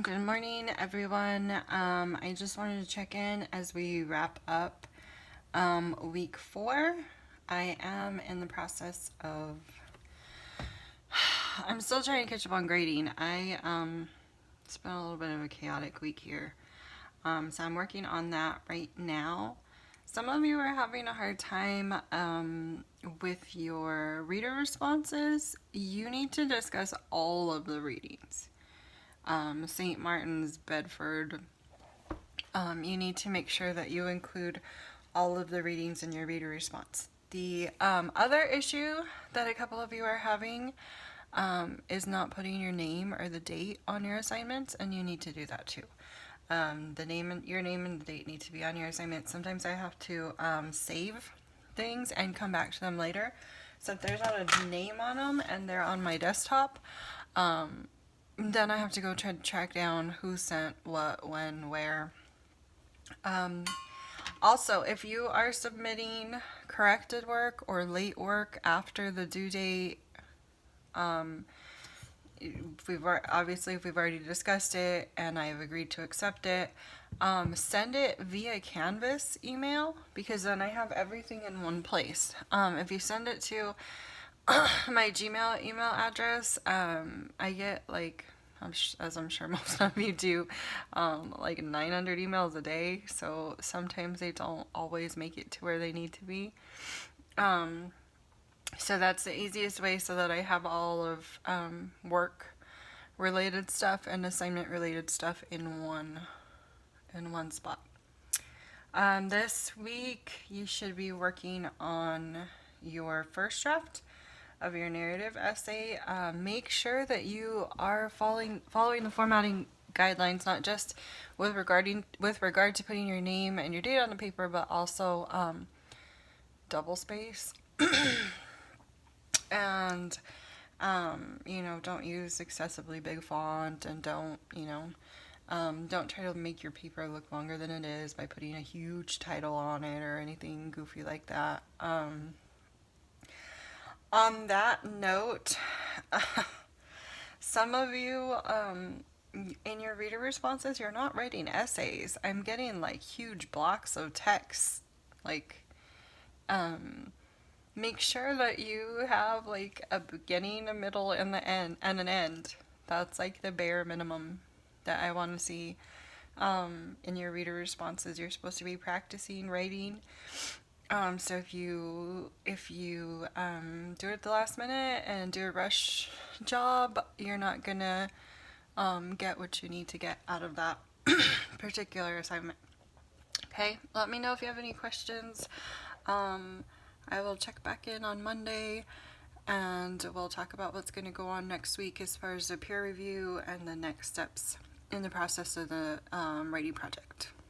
Good morning, everyone. I just wanted to check in as we wrap up week 4. I am in the process of. I'm still trying to catch up on grading. It's been a little bit of a chaotic week here, so I'm working on that right now. Some of you are having a hard time with your reader responses. You need to discuss all of the readings. St. Martin's, Bedford. You need to make sure that you include all of the readings in your reader response. The other issue that a couple of you are having is not putting your name or the date on your assignments, and you need to do that too. Your name and the date need to be on your assignment. Sometimes I have to save things and come back to them later. So if there's not a name on them and they're on my desktop, then I have to go try to track down who sent what, when, where. Also, if you are submitting corrected work or late work after the due date, if we've already discussed it and I have agreed to accept it, send it via Canvas email, because then I have everything in one place. If you send it to my Gmail email address, I get as I'm sure most of you do, like 900 emails a day, so sometimes they don't always make it to where they need to be. So that's the easiest way, so that I have all of work related stuff and assignment related stuff in one spot. This week you should be working on your first draft of your narrative essay. Make sure that you are following the formatting guidelines, not just with regard to putting your name and your date on the paper, but also double space. And don't use excessively big font, and don't try to make your paper look longer than it is by putting a huge title on it or anything goofy like that. On that note, some of you, in your reader responses, you're not writing essays. I'm getting like huge blocks of text. Make sure that you have like a beginning, a middle, and an end. That's like the bare minimum that I want to see in your reader responses. You're supposed to be practicing writing. So if you do it at the last minute and do a rush job, you're not gonna get what you need to get out of that particular assignment. Okay, let me know if you have any questions. I will check back in on Monday, and we'll talk about what's going to go on next week as far as the peer review and the next steps in the process of the writing project.